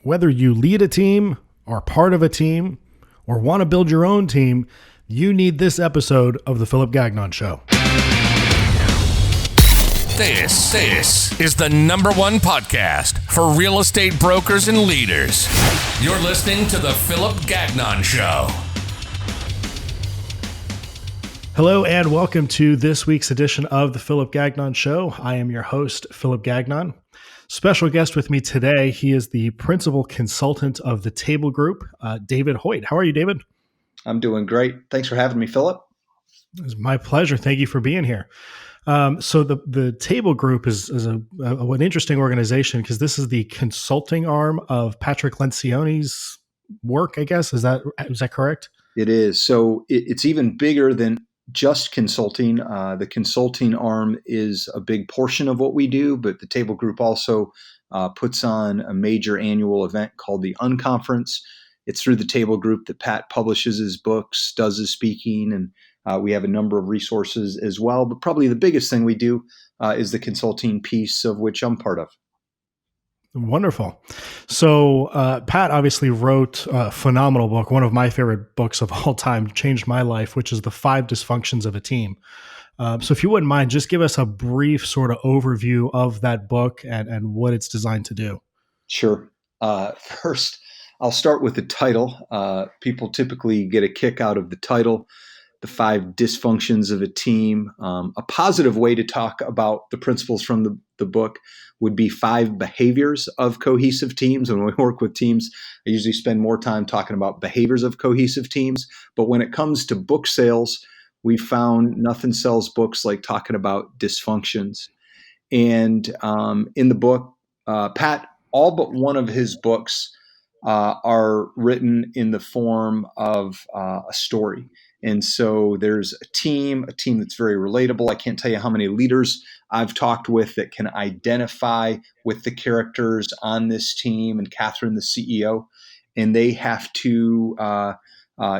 Whether you lead a team, are part of a team, or want to build your own team, you need this episode of The Philip Gagnon Show. This is the #1 podcast for real estate brokers and leaders. You're listening to The Philip Gagnon Show. Hello and welcome to this week's edition of The Philip Gagnon Show. I am your host, Philip Gagnon. Special guest with me today, he is the principal consultant of the Table Group, David Hoyt. How are you, David? I'm doing great. Thanks for having me, Philip. It's my pleasure. Thank you for being here. So the Table Group is an interesting organization because this is the consulting arm of Patrick Lencioni's work, I guess. Is that correct? It is. So it's even bigger than just consulting. The consulting arm is a big portion of what we do, but the Table Group also puts on a major annual event called the Unconference. It's through the Table Group that Pat publishes his books, does his speaking, and we have a number of resources as well. But probably the biggest thing we do is the consulting piece, of which I'm part of. Wonderful. So Pat obviously wrote a phenomenal book, one of my favorite books of all time, changed my life, which is The 5 Dysfunctions of a Team. So if you wouldn't mind, just give us a brief sort of overview of that book and what it's designed to do. Sure. First, I'll start with the title. People typically get a kick out of the title, The 5 Dysfunctions of a Team. A positive way to talk about the principles from the book would be 5 behaviors of cohesive teams. When we work with teams, I usually spend more time talking about behaviors of cohesive teams. But when it comes to book sales, we found nothing sells books like talking about dysfunctions. And in the book, Pat, all but one of his books are written in the form of a story. And so there's a team that's very relatable. I can't tell you how many leaders I've talked with that can identify with the characters on this team and Catherine, the CEO. And they have to,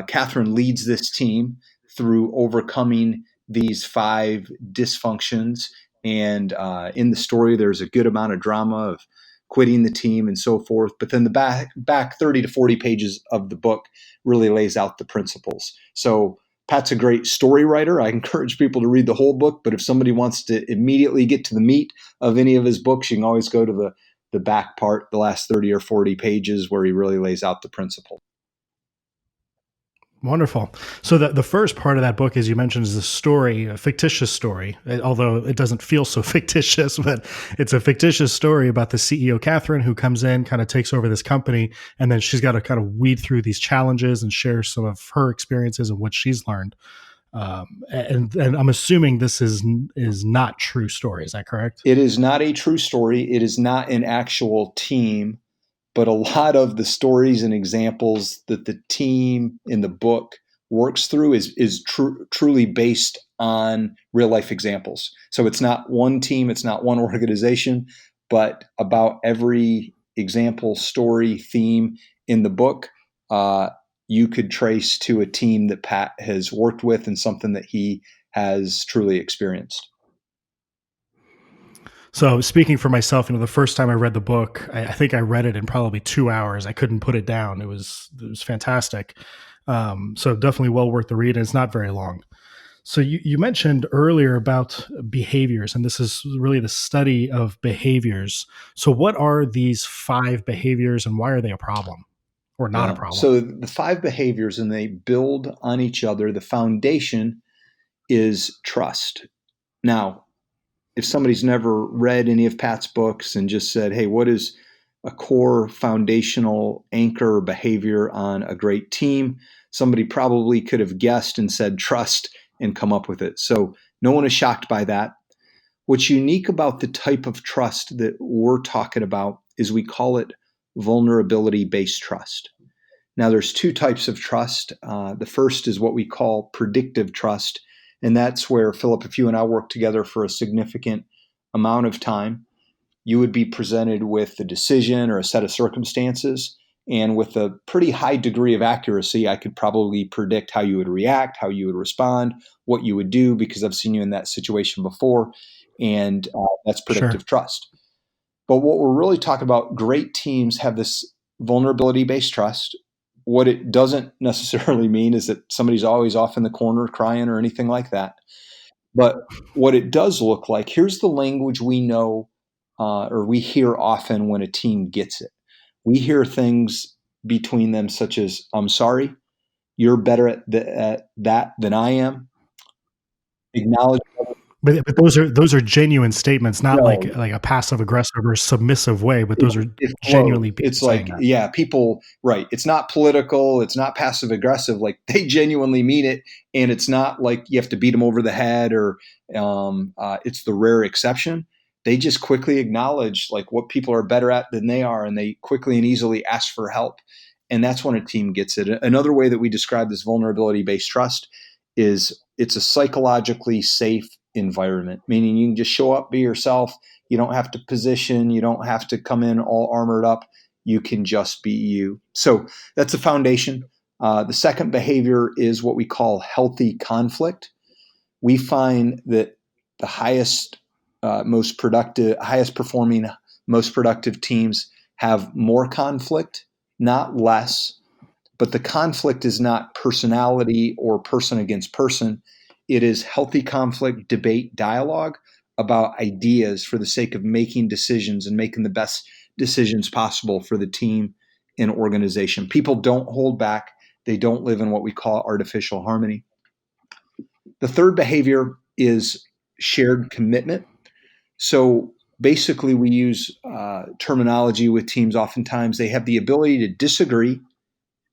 Catherine leads this team through overcoming these 5 dysfunctions. And in the story, there's a good amount of drama of quitting the team and so forth. But then the back 30 to 40 pages of the book really lays out the principles. So Pat's a great story writer. I encourage people to read the whole book, but if somebody wants to immediately get to the meat of any of his books, you can always go to the back part, the last 30 or 40 pages where he really lays out the principles. Wonderful. So the first part of that book, as you mentioned, is a story, a fictitious story, although it doesn't feel so fictitious, but it's a fictitious story about the CEO, Catherine, who comes in, kind of takes over this company, and then she's got to kind of weed through these challenges and share some of her experiences and what she's learned. And I'm assuming this is not true story. Is that correct? It is not a true story. It is not an actual team. But a lot of the stories and examples that the team in the book works through is truly based on real life examples. So it's not one team, it's not one organization, but about every example, story, theme in the book, you could trace to a team that Pat has worked with and something that he has truly experienced. So speaking for myself, the first time I read the book, I think I read it in probably 2 hours. I couldn't put it down. It was fantastic. So definitely well worth the read. And it's not very long. So you mentioned earlier about behaviors, and this is really the study of behaviors. So what are these 5 behaviors and why are they a problem or not a problem? So the 5 behaviors, and they build on each other. The foundation is trust. Now, if somebody's never read any of Pat's books and just said, hey, what is a core foundational anchor behavior on a great team? Somebody probably could have guessed and said trust and come up with it. So no one is shocked by that. What's unique about the type of trust that we're talking about is we call it vulnerability-based trust. Now, there's 2 types of trust. The first is what we call predictive trust. And that's where, Philip, if you and I work together for a significant amount of time, you would be presented with a decision or a set of circumstances. And with a pretty high degree of accuracy, I could probably predict how you would react, how you would respond, what you would do, because I've seen you in that situation before. And that's predictive trust. But what we're really talking about, great teams have this vulnerability-based trust. What it doesn't necessarily mean is that somebody's always off in the corner crying or anything like that. But what it does look like, here's the language we know or we hear often when a team gets it. We hear things between them such as, I'm sorry, you're better at that than I am. Acknowledge. But those are genuine statements, not No, like a passive aggressive or submissive way, but those are it flows. genuinely people It's saying like, that. yeah, people, right. It's not political. It's not passive aggressive. Like they genuinely mean it. And it's not like you have to beat them over the head or it's the rare exception. They just quickly acknowledge like what people are better at than they are. And they quickly and easily ask for help. And that's when a team gets it. Another way that we describe this vulnerability-based trust is it's a psychologically safe environment, meaning you can just show up, be yourself. You don't have to position. You don't have to come in all armored up. You can just be you. So that's the foundation. The second behavior is what we call healthy conflict. We find that the highest, highest performing, most productive teams have more conflict, not less. But the conflict is not personality or person against person. It is healthy conflict, debate, dialogue about ideas for the sake of making decisions and making the best decisions possible for the team and organization. People don't hold back. They don't live in what we call artificial harmony. The third behavior is shared commitment. So basically, we use terminology with teams. Oftentimes, they have the ability to disagree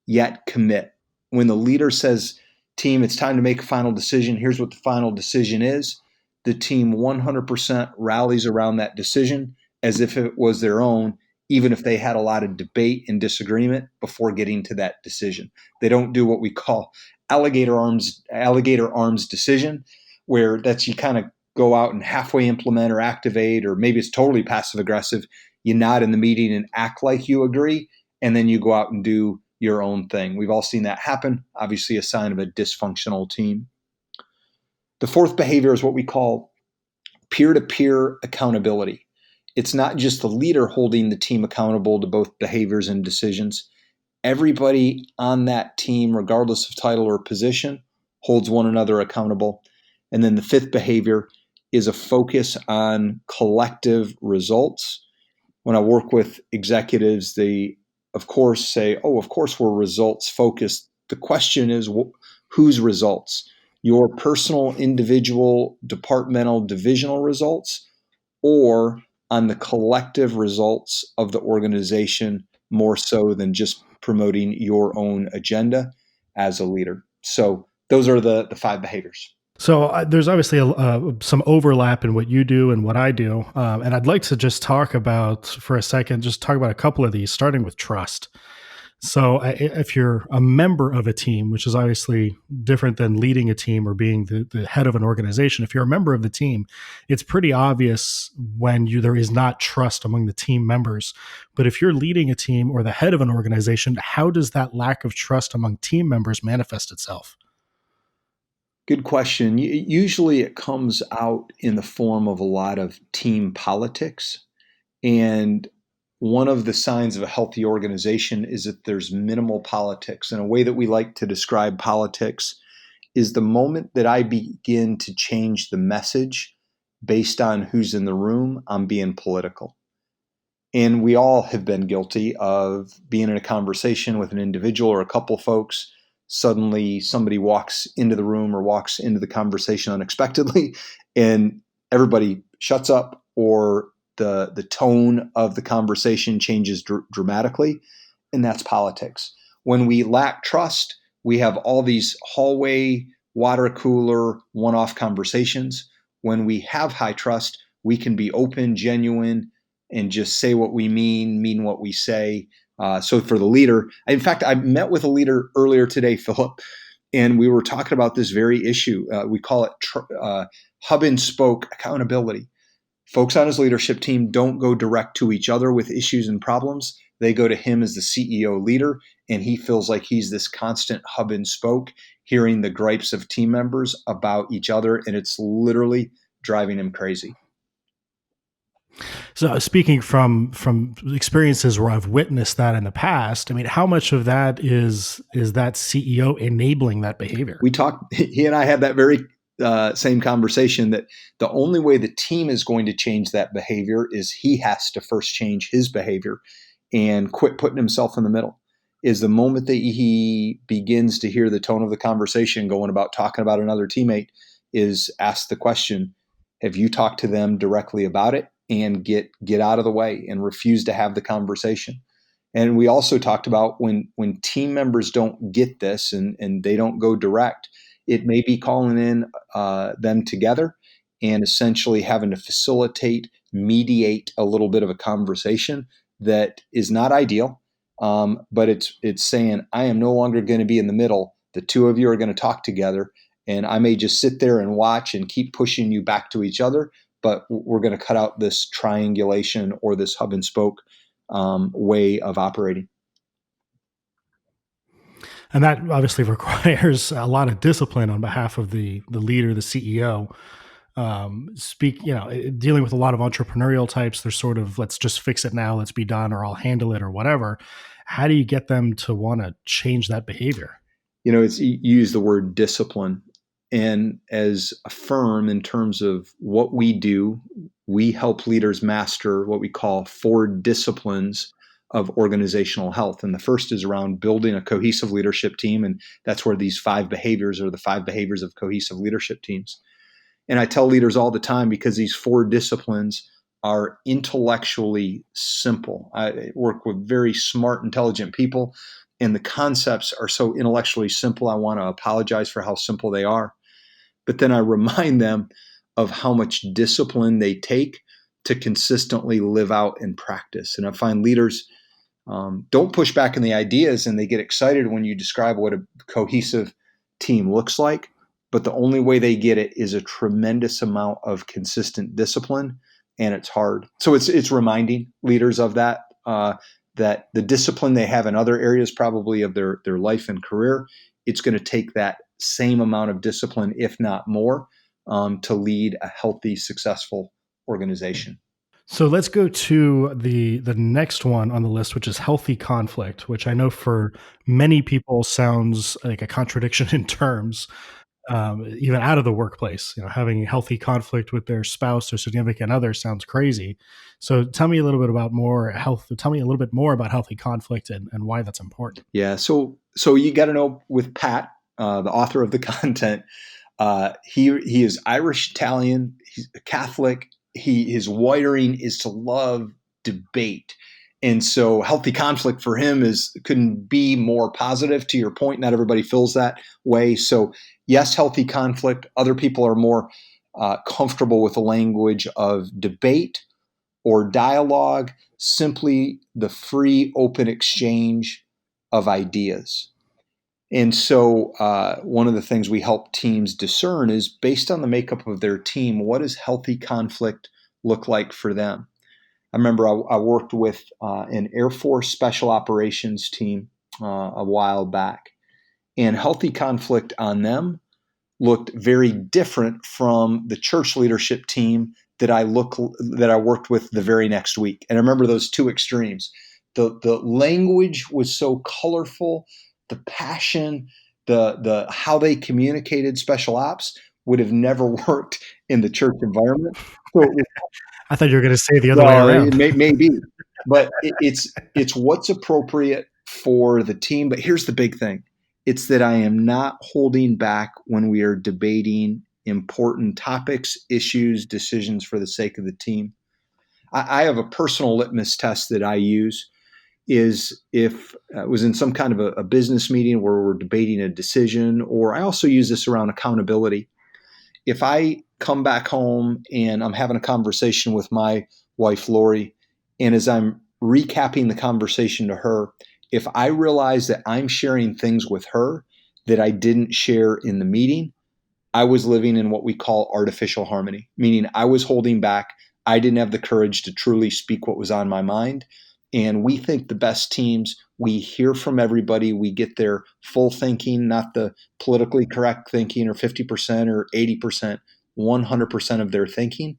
yet commit. When the leader says, team, it's time to make a final decision, here's what the final decision is, the team 100% rallies around that decision as if it was their own, even if they had a lot of debate and disagreement before getting to that decision. They don't do what we call alligator arms decision, where that's you kind of go out and halfway implement or activate, or maybe it's totally passive aggressive. You nod in the meeting and act like you agree, and then you go out and do your own thing. We've all seen that happen, obviously a sign of a dysfunctional team. The fourth behavior is what we call peer-to-peer accountability. It's not just the leader holding the team accountable to both behaviors and decisions. Everybody on that team, regardless of title or position, holds one another accountable. And then the fifth behavior is a focus on collective results. When I work with executives, they, of course, say, oh, of course, we're results focused. The question is, whose results? Your personal, individual, departmental, divisional results, or on the collective results of the organization, more so than just promoting your own agenda as a leader. So those are the five behaviors. So there's obviously some overlap in what you do and what I do, and I'd like to just talk about for a second, just talk about a couple of these, starting with trust. So if you're a member of a team, which is obviously different than leading a team or being the head of an organization, if you're a member of the team, it's pretty obvious when there is not trust among the team members. But if you're leading a team or the head of an organization, how does that lack of trust among team members manifest itself? Good question. Usually it comes out in the form of a lot of team politics. And one of the signs of a healthy organization is that there's minimal politics. And a way that we like to describe politics is the moment that I begin to change the message based on who's in the room, I'm being political. And we all have been guilty of being in a conversation with an individual or a couple folks. Suddenly somebody walks into the room or walks into the conversation unexpectedly, and everybody shuts up, or the tone of the conversation changes dramatically. And that's politics. When we lack trust, we have all these hallway, water cooler, one-off conversations. When we have high trust, we can be open, genuine, and just say what we mean what we say. So for the leader, in fact, I met with a leader earlier today, Philip, and we were talking about this very issue. We call it hub and spoke accountability. Folks on his leadership team don't go direct to each other with issues and problems. They go to him as the CEO leader, and he feels like he's this constant hub and spoke, hearing the gripes of team members about each other, and it's literally driving him crazy. So speaking from experiences where I've witnessed that in the past, I mean, how much of that is that CEO enabling that behavior? We talked, he and I had that very same conversation, that the only way the team is going to change that behavior is he has to first change his behavior and quit putting himself in the middle. Is the moment that he begins to hear the tone of the conversation going about talking about another teammate, is ask the question, have you talked to them directly about it, and get out of the way and refuse to have the conversation. And we also talked about when team members don't get this, and they don't go direct, it may be calling in them together and essentially having to facilitate, mediate a little bit of a conversation that is not ideal. But it's saying, I am no longer going to be in the middle. The two of you are going to talk together, and I may just sit there and watch and keep pushing you back to each other. But we're going to cut out this triangulation or this hub and spoke way of operating. And that obviously requires a lot of discipline on behalf of the leader, the CEO. Dealing with a lot of entrepreneurial types, they're sort of, let's just fix it now, let's be done, or I'll handle it, or whatever. How do you get them to want to change that behavior? It's, you use the word discipline, and as a firm, in terms of what we do, we help leaders master what we call 4 disciplines of organizational health. And the first is around building a cohesive leadership team, and that's where these 5 behaviors are the 5 behaviors of cohesive leadership teams. And I tell leaders all the time, because these 4 disciplines are intellectually simple. I work with very smart, intelligent people, and the concepts are so intellectually simple. I want to apologize for how simple they are. But then I remind them of how much discipline they take to consistently live out and practice. And I find leaders don't push back on the ideas, and they get excited when you describe what a cohesive team looks like. But the only way they get it is a tremendous amount of consistent discipline, and it's hard. So it's reminding leaders of that, that the discipline they have in other areas, probably of their life and career, it's going to take that same amount of discipline, if not more, to lead a healthy, successful organization. So let's go to the next one on the list, which is healthy conflict, which I know for many people sounds like a contradiction in terms, even out of the workplace. Having healthy conflict with their spouse or significant other sounds crazy. So tell me a little bit about more health. Tell me a little bit more about healthy conflict and why that's important. Yeah. So you got to know, with Pat, the author of the content, he is Irish Italian. He's a Catholic. His wiring is to love debate. And so healthy conflict for him couldn't be more positive. To your point, not everybody feels that way. So yes, healthy conflict. Other people are more comfortable with the language of debate or dialogue, simply the free, open exchange of ideas. And so one of the things we help teams discern is, based on the makeup of their team, what does healthy conflict look like for them? I remember I worked with an Air Force Special Operations team a while back, and healthy conflict on them looked very different from the church leadership team that I worked with the very next week. And I remember those 2 extremes. The language was so colorful, the passion, the how they communicated special ops would have never worked in the church environment. So I thought you were going to say the other way around. Maybe, but it's what's appropriate for the team. But here's the big thing: it's that I am not holding back when we are debating important topics, issues, decisions for the sake of the team. I have a personal litmus test that I use. Is if it was in some kind of a business meeting where we're debating a decision, or I also use this around accountability. If I come back home and I'm having a conversation with my wife, Lori, and as I'm recapping the conversation to her, if I realize that I'm sharing things with her that I didn't share in the meeting, I was living in what we call artificial harmony, meaning I was holding back. I didn't have the courage to truly speak what was on my mind. And we think the best teams, we hear from everybody. We get their full thinking, not the politically correct thinking or 50% or 80%, 100% of their thinking.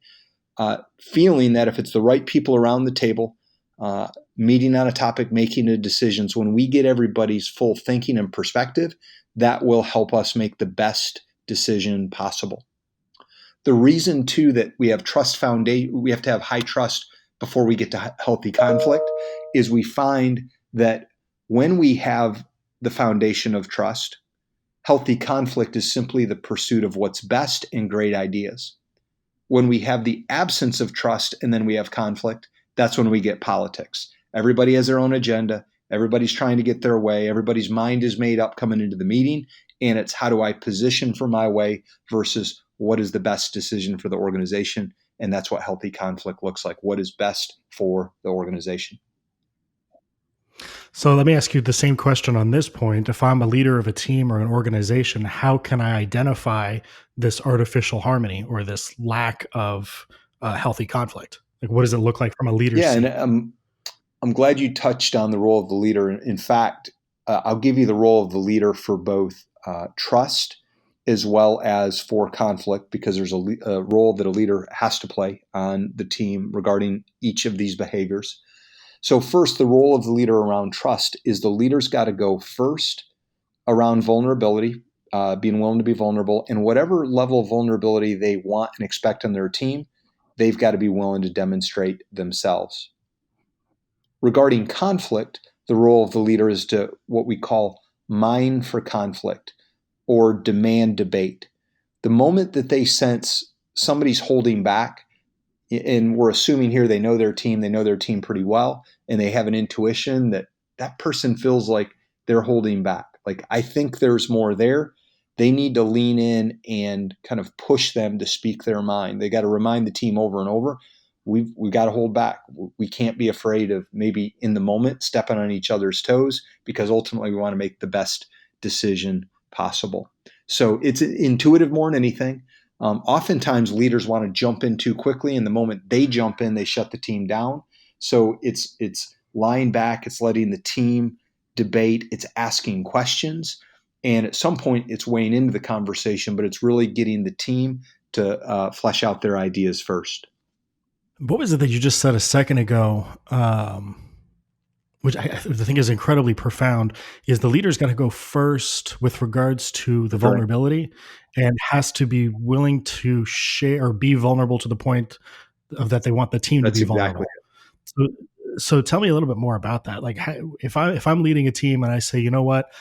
feeling that if it's the right people around the table, meeting on a topic, making the decisions, when we get everybody's full thinking and perspective, that will help us make the best decision possible. The reason too that we have trust foundation, we have to have high trust before we get to healthy conflict, is we find that when we have the foundation of trust, healthy conflict is simply the pursuit of what's best and great ideas. When we have the absence of trust and then we have conflict, that's when we get politics. Everybody has their own agenda. Everybody's trying to get their way. Everybody's mind is made up coming into the meeting. And it's how do I position for my way versus what is the best decision for the organization. And that's what healthy conflict looks like. What is best for the organization? So let me ask you the same question on this point. If I'm a leader of a team or an organization, how can I identify this artificial harmony or this lack of healthy conflict? Like, what does it look like from a leader's Yeah, seat? and I'm glad you touched on the role of the leader. In fact, I'll give you the role of the leader for both trust as well as for conflict, because there's a role that a leader has to play on the team regarding each of these behaviors. So first, the role of the leader around trust is the leader's got to go first around vulnerability, being willing to be vulnerable, and whatever level of vulnerability they want and expect on their team, they've got to be willing to demonstrate themselves. Regarding conflict, the role of the leader is to what we call mine for conflict or demand debate. The moment that they sense somebody's holding back, and we're assuming here they know their team pretty well, and they have an intuition that that person feels like they're holding back. Like, I think there's more there. They need to lean in and kind of push them to speak their mind. They got to remind the team over and over, we've got to hold back. We can't be afraid of maybe in the moment stepping on each other's toes, because ultimately we want to make the best decision possible. So it's intuitive more than anything. Oftentimes leaders want to jump in too quickly, and the moment they jump in, they shut the team down. So it's lying back, it's letting the team debate, it's asking questions, and at some point it's weighing into the conversation, but it's really getting the team to flesh out their ideas first. What was it that you just said a second ago? Which I think is incredibly profound, is the leader's got to go first with regards to the Correct. vulnerability and has to be willing to share or be vulnerable to the point of that they want the team That's to be exactly vulnerable. So, so tell me a little bit more about that. Like, if I'm leading a team and I say, you know what,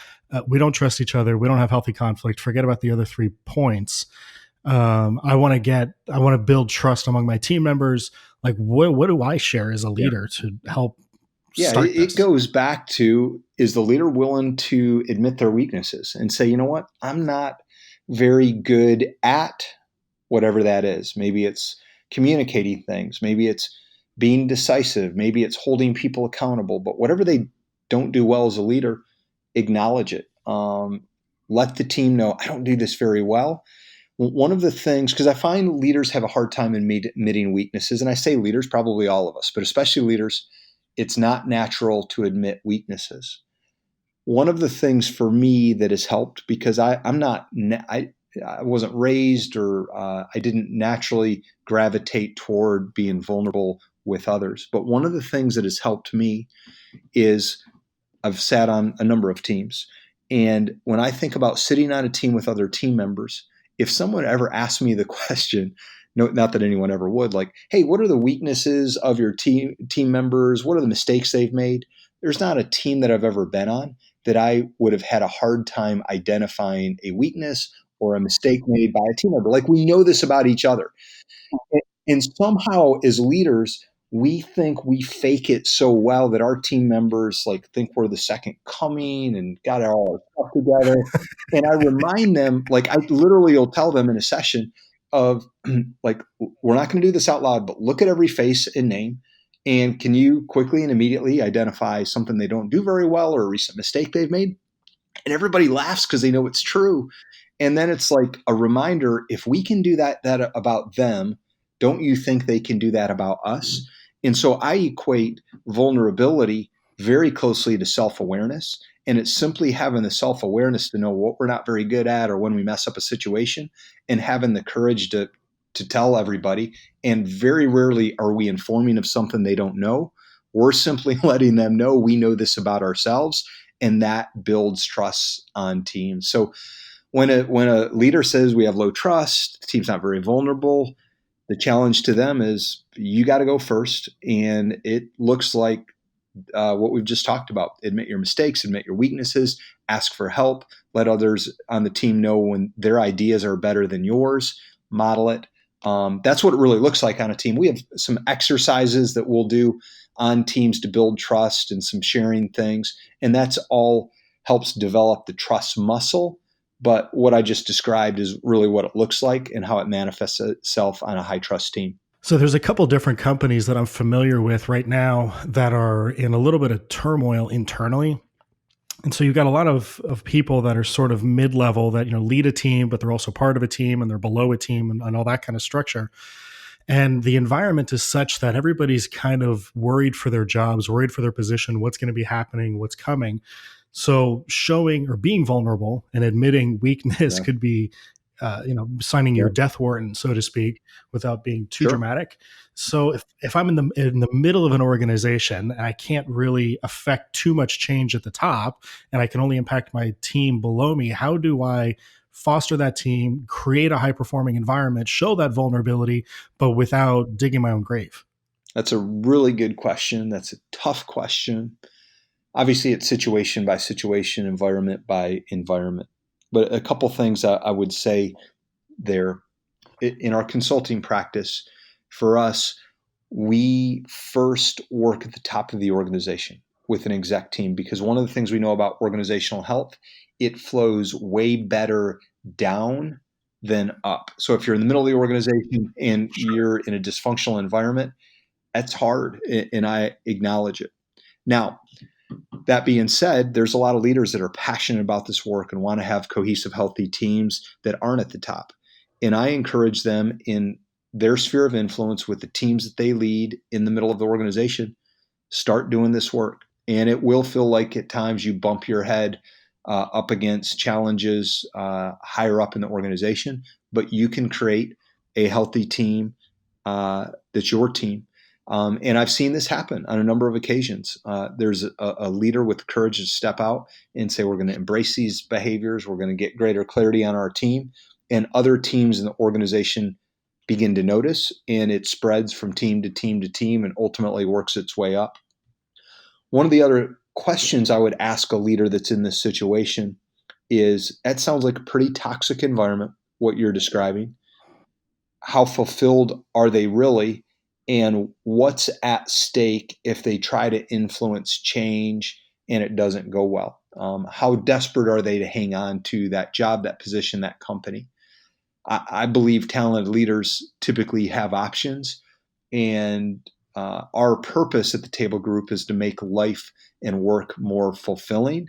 we don't trust each other, we don't have healthy conflict, forget about the other 3 points. I want to build trust among my team members. Like, what do I share as a Yeah. leader to help Yeah, start it this? goes back to, is the leader willing to admit their weaknesses and say, you know what, I'm not very good at whatever that is. Maybe it's communicating things, maybe it's being decisive, maybe it's holding people accountable, but whatever they don't do well as a leader, acknowledge it. Let the team know, I don't do this very well. One of the things, because I find leaders have a hard time admitting weaknesses, and I say leaders, probably all of us, but especially leaders, it's not natural to admit weaknesses. One of the things for me that has helped, because I wasn't raised, or I didn't naturally gravitate toward being vulnerable with others. But one of the things that has helped me is I've sat on a number of teams. And when I think about sitting on a team with other team members, if someone ever asked me the question, no, not that anyone ever would, like, hey, what are the weaknesses of your team members? What are the mistakes they've made? There's not a team that I've ever been on that I would have had a hard time identifying a weakness or a mistake made by a team member. Like, we know this about each other. And somehow as leaders, we think we fake it so well that our team members like think we're the second coming and got all our stuff together. And I remind them, like, I literally will tell them in a session of like, we're not going to do this out loud, but look at every face and name. And can you quickly and immediately identify something they don't do very well or a recent mistake they've made? And everybody laughs because they know it's true. And then it's like a reminder, if we can do that about them, don't you think they can do that about us? And so I equate vulnerability very closely to self-awareness. And it's simply having the self-awareness to know what we're not very good at or when we mess up a situation, and having the courage to to tell everybody. And very rarely are we informing of something they don't know. We're simply letting them know we know this about ourselves, and that builds trust on teams. So when a leader says we have low trust, the team's not very vulnerable, the challenge to them is you got to go first. And it looks like what we've just talked about. Admit your mistakes, admit your weaknesses, ask for help, let others on the team know when their ideas are better than yours, model it. That's what it really looks like on a team. We have some exercises that we'll do on teams to build trust and some sharing things. And that's all helps develop the trust muscle. But what I just described is really what it looks like and how it manifests itself on a high trust team. So there's a couple different companies that I'm familiar with right now that are in a little bit of turmoil internally. And so you've got a lot of people that are sort of mid-level that, lead a team, but they're also part of a team and they're below a team and all that kind of structure. And the environment is such that everybody's kind of worried for their jobs, worried for their position, what's going to be happening, what's coming. So showing or being vulnerable and admitting weakness could be, signing your death warrant, so to speak, without being too dramatic. So if I'm in the middle of an organization and I can't really affect too much change at the top, and I can only impact my team below me, how do I foster that team, create a high performing environment, show that vulnerability, but without digging my own grave? That's a really good question. That's a tough question. Obviously, it's situation by situation, environment by environment. But a couple things I would say there. In our consulting practice, for us, we first work at the top of the organization with an exec team, because one of the things we know about organizational health, it flows way better down than up. So if you're in the middle of the organization and you're in a dysfunctional environment, that's hard, and I acknowledge it. Now, that being said, there's a lot of leaders that are passionate about this work and want to have cohesive, healthy teams that aren't at the top. And I encourage them in their sphere of influence with the teams that they lead in the middle of the organization, start doing this work. And it will feel like at times you bump your head up against challenges higher up in the organization, but you can create a healthy team that's your team. And I've seen this happen on a number of occasions. There's a leader with the courage to step out and say, we're going to embrace these behaviors. We're going to get greater clarity on our team. And other teams in the organization begin to notice, and it spreads from team to team to team and ultimately works its way up. One of the other questions I would ask a leader that's in this situation is, that sounds like a pretty toxic environment, what you're describing. How fulfilled are they really? And what's at stake if they try to influence change and it doesn't go well? How desperate are they to hang on to that job, that position, that company? I believe talented leaders typically have options, and our purpose at the Table Group is to make life and work more fulfilling.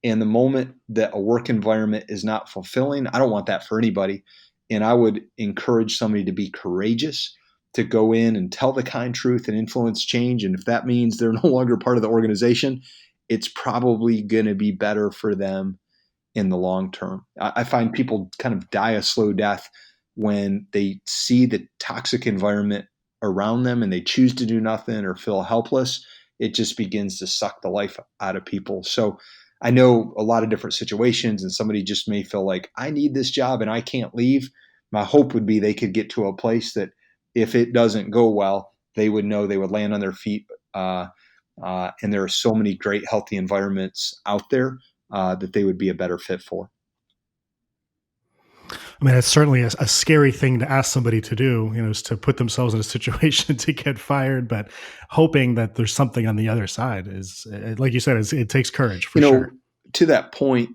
And the moment that a work environment is not fulfilling, I don't want that for anybody. And I would encourage somebody to be courageous, to go in and tell the kind truth and influence change. And if that means they're no longer part of the organization, it's probably going to be better for them in the long term. I find people kind of die a slow death when they see the toxic environment around them and they choose to do nothing or feel helpless. It just begins to suck the life out of people. So I know a lot of different situations, and somebody just may feel like, I need this job and I can't leave. My hope would be they could get to a place that if it doesn't go well, they would know they would land on their feet. And there are so many great, healthy environments out there that they would be a better fit for. I mean, it's certainly a scary thing to ask somebody to do, is to put themselves in a situation to get fired, but hoping that there's something on the other side is, like you said, it takes courage for sure. To that point,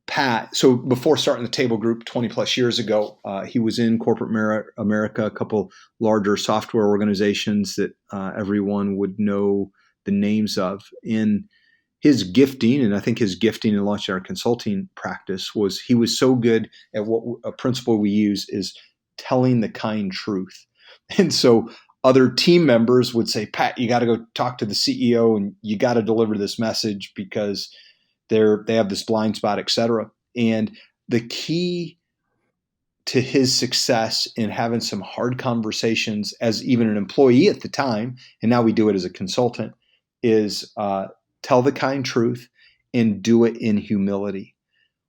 Pat, so before starting the Table Group 20 plus years ago, he was in corporate America, a couple larger software organizations that everyone would know the names of. In his gifting, and I think his gifting in launching our consulting practice, was he was so good at what a principle we use is telling the kind truth. And so other team members would say, Pat, you got to go talk to the CEO and you got to deliver this message because they have this blind spot, et cetera. And the key to his success in having some hard conversations as even an employee at the time, and now we do it as a consultant, is tell the kind truth and do it in humility.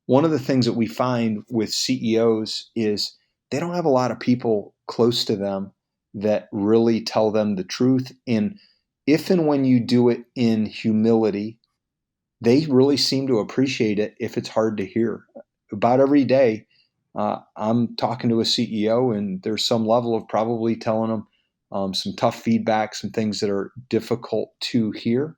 One of the things that we find with CEOs is they don't have a lot of people close to them that really tell them the truth. And if and when you do it in humility, they really seem to appreciate it if it's hard to hear. About every day, I'm talking to a CEO, and there's some level of probably telling them some tough feedback, some things that are difficult to hear.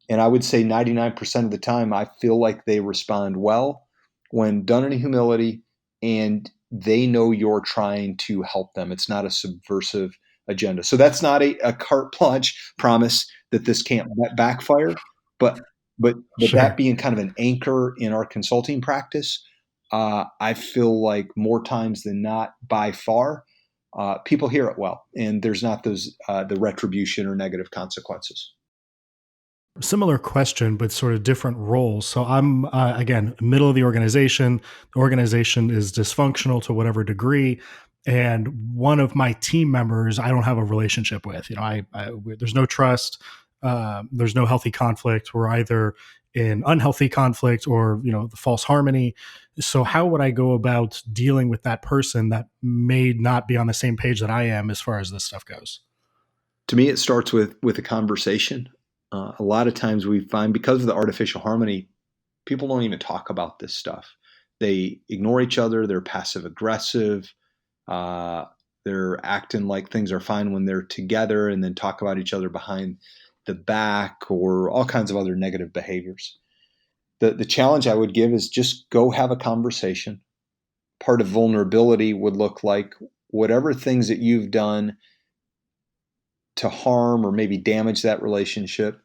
And I would say 99% of the time, I feel like they respond well when done in humility, and they know you're trying to help them. It's not a subversive agenda. So that's not a carte blanche promise that this can't backfire, but but that Sure. being kind of an anchor in our consulting practice, I feel like more times than not, by far, people hear it well, and there's not those the retribution or negative consequences. Similar question, but sort of different roles. So I'm again middle of the organization. The organization is dysfunctional to whatever degree, and one of my team members I don't have a relationship with. There's no trust. There's no healthy conflict. We're either in unhealthy conflict or the false harmony. So how would I go about dealing with that person that may not be on the same page that I am as far as this stuff goes? To me, it starts with a conversation. A lot of times we find, because of the artificial harmony, people don't even talk about this stuff. They ignore each other. They're passive aggressive. Uh, they're acting like things are fine when they're together, and then talk about each other behind the back, or all kinds of other negative behaviors. The challenge I would give is just go have a conversation. Part of vulnerability would look like whatever things that you've done to harm or maybe damage that relationship,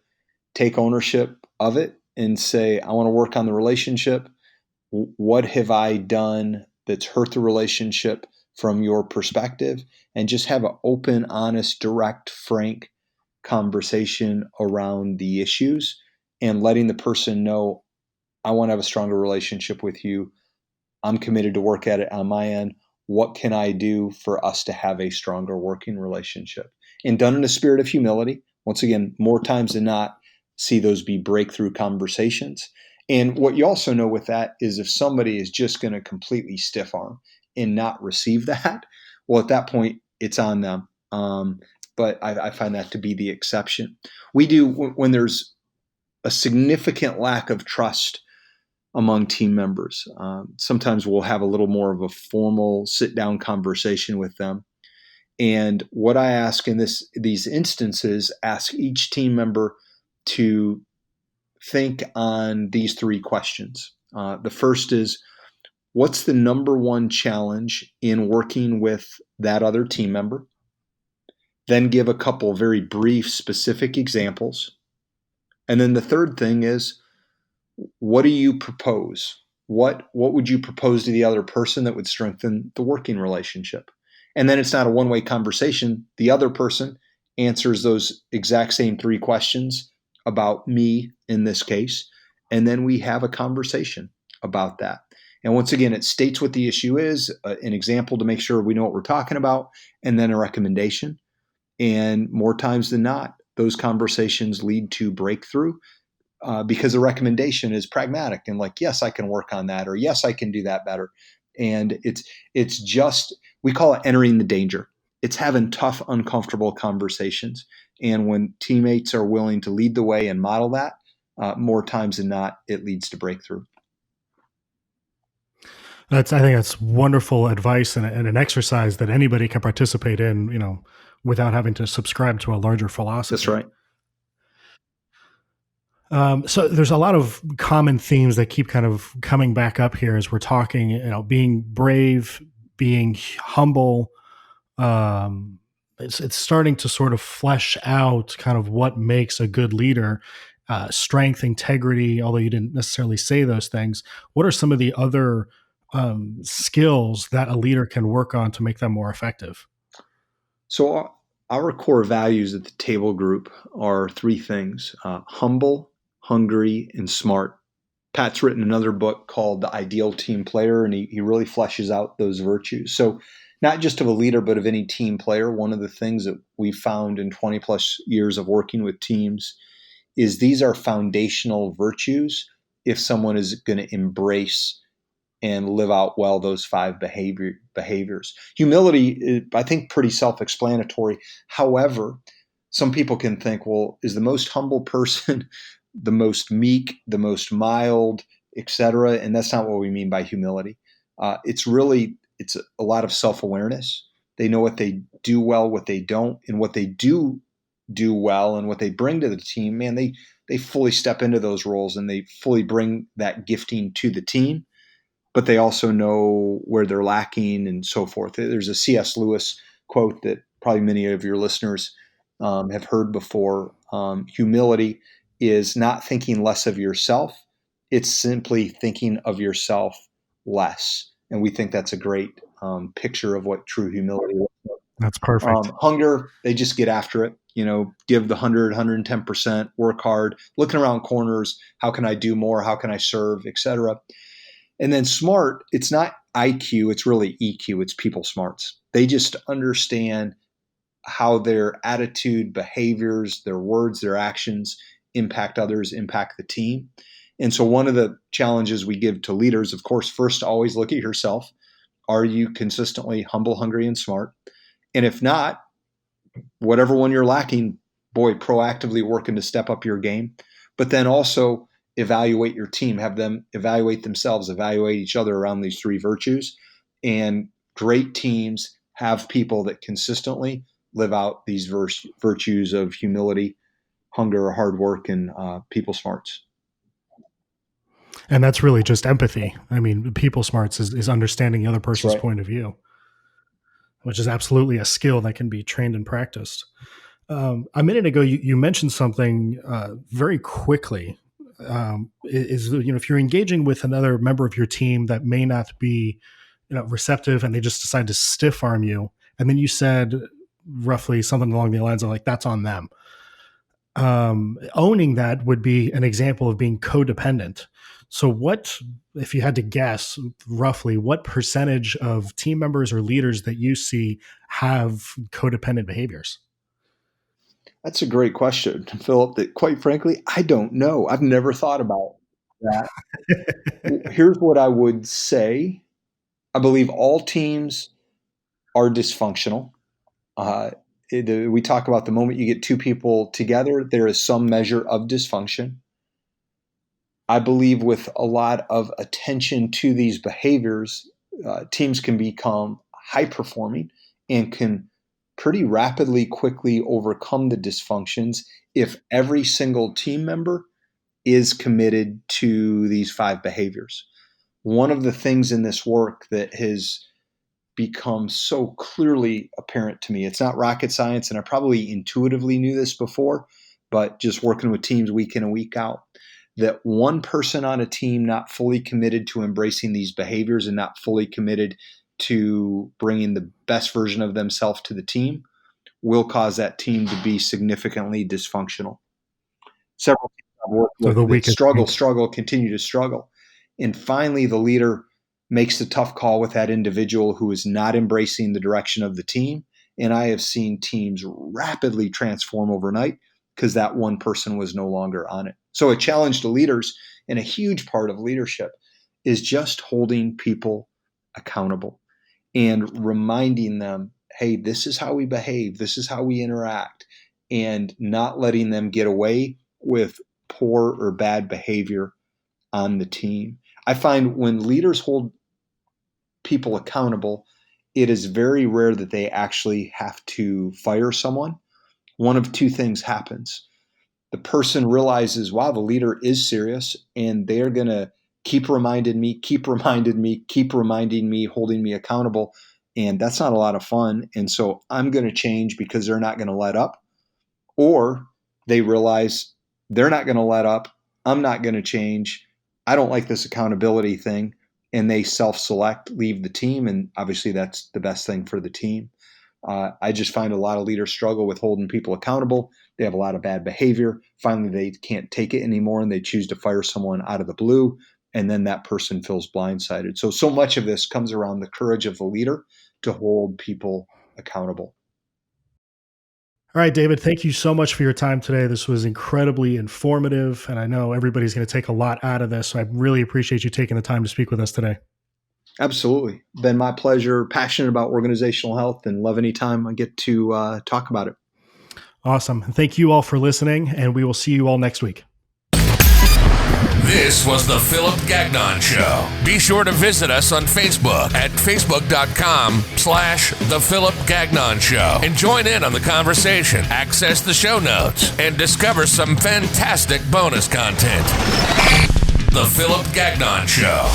take ownership of it and say, I want to work on the relationship. What have I done that's hurt the relationship from your perspective? And just have an open, honest, direct, frank conversation around the issues, and letting the person know, I want to have a stronger relationship with you. I'm committed to work at it on my end. What can I do for us to have a stronger working relationship? And done in a spirit of humility. Once again, more times than not, see those be breakthrough conversations. And what you also know with that is, if somebody is just going to completely stiff arm and not receive that, well, at that point, it's on them. But I find that to be the exception. We do, when there's a significant lack of trust among team members. Sometimes we'll have a little more of a formal sit down conversation with them. And what I ask in these instances, ask each team member to think on these three questions. The first is, what's the number one challenge in working with that other team member? Then give a couple very brief, specific examples. And then the third thing is, what do you propose? What would you propose to the other person that would strengthen the working relationship? And then it's not a one-way conversation. The other person answers those exact same three questions about me in this case, and then we have a conversation about that. And once again, it states what the issue is, an example to make sure we know what we're talking about, and then a recommendation. And more times than not, those conversations lead to breakthrough, because the recommendation is pragmatic and like, yes, I can work on that, or yes, I can do that better. And it's just, we call it entering the danger. It's having tough, uncomfortable conversations. And when teammates are willing to lead the way and model that, more times than not, it leads to breakthrough. I think that's wonderful advice and an exercise that anybody can participate in, without having to subscribe to a larger philosophy. That's right. So there's a lot of common themes that keep kind of coming back up here as we're talking, being brave, being humble. It's starting to sort of flesh out kind of what makes a good leader, strength, integrity, although you didn't necessarily say those things. What are some of the other skills that a leader can work on to make them more effective? So our core values at the table group are three things: humble, hungry, and smart. Pat's written another book called The Ideal Team Player, and he really fleshes out those virtues. So not just of a leader, but of any team player, one of the things that we found in 20 plus years of working with teams is these are foundational virtues if someone is going to embrace and live out well those five behaviors. Humility is, I think, pretty self-explanatory. However, some people can think, well, is the most humble person the most meek, the most mild, etc.? And that's not what we mean by humility. It's a lot of self-awareness. They know what they do well, what they don't, and what they do well, and what they bring to the team. Man, they fully step into those roles and they fully bring that gifting to the team. But they also know where they're lacking and so forth. There's a C.S. Lewis quote that probably many of your listeners have heard before. Humility is not thinking less of yourself. It's simply thinking of yourself less. And we think that's a great picture of what true humility is. That's perfect. Hunger, they just get after it. Give the 100, 110%, work hard, looking around corners. How can I do more? How can I serve, etc.? And then smart, it's not IQ, it's really EQ, it's people smarts. They just understand how their attitude, behaviors, their words, their actions impact others, impact the team. And so one of the challenges we give to leaders, of course, first always look at yourself. Are you consistently humble, hungry, and smart? And if not, whatever one you're lacking, boy, proactively working to step up your game. But then also evaluate your team, have them evaluate themselves, evaluate each other around these three virtues. And great teams have people that consistently live out these virtues of humility, hunger, hard work, and people smarts. And that's really just empathy. I mean, people smarts is understanding the other person's right. point of view, which is absolutely a skill that can be trained and practiced. A minute ago, you mentioned something very quickly. If you're engaging with another member of your team that may not be receptive and they just decide to stiff arm you, and then you said roughly something along the lines of like, that's on them. Owning that would be an example of being codependent. So what, if you had to guess roughly, what percentage of team members or leaders that you see have codependent behaviors? That's a great question, Philip, that quite frankly, I don't know. I've never thought about that. Here's what I would say. I believe all teams are dysfunctional. We talk about the moment you get two people together, there is some measure of dysfunction. I believe with a lot of attention to these behaviors, teams can become high performing and can pretty rapidly, quickly overcome the dysfunctions if every single team member is committed to these five behaviors. One of the things in this work that has become so clearly apparent to me, it's not rocket science, and I probably intuitively knew this before, but just working with teams week in and week out, that one person on a team not fully committed to embracing these behaviors and not fully committed to bringing the best version of themselves to the team will cause that team to be significantly dysfunctional. Several teams I've worked with that struggle, continue to struggle. And finally, the leader makes the tough call with that individual who is not embracing the direction of the team. And I have seen teams rapidly transform overnight because that one person was no longer on it. So a challenge to leaders, and a huge part of leadership, is just holding people accountable and reminding them, hey, this is how we behave, this is how we interact, and not letting them get away with poor or bad behavior on the team. I find when leaders hold people accountable, it is very rare that they actually have to fire someone. One of two things happens. The person realizes, wow, the leader is serious, and they're going to keep reminding me, holding me accountable. And that's not a lot of fun. And so I'm going to change because they're not going to let up. Or they realize they're not going to let up. I'm not going to change. I don't like this accountability thing. And they self-select, leave the team. And obviously that's the best thing for the team. I just find a lot of leaders struggle with holding people accountable. They have a lot of bad behavior. Finally, they can't take it anymore and they choose to fire someone out of the blue. And then that person feels blindsided. So much of this comes around the courage of the leader to hold people accountable. All right, David, thank you so much for your time today. This was incredibly informative, and I know everybody's going to take a lot out of this. So I really appreciate you taking the time to speak with us today. Absolutely. Been my pleasure. Passionate about organizational health and love any time I get to talk about it. Awesome. Thank you all for listening, and we will see you all next week. This was the Philip Gagnon Show. Be sure to visit us on Facebook at facebook.com/The Philip Gagnon Show and join in on the conversation, access the show notes, and discover some fantastic bonus content. The Philip Gagnon Show.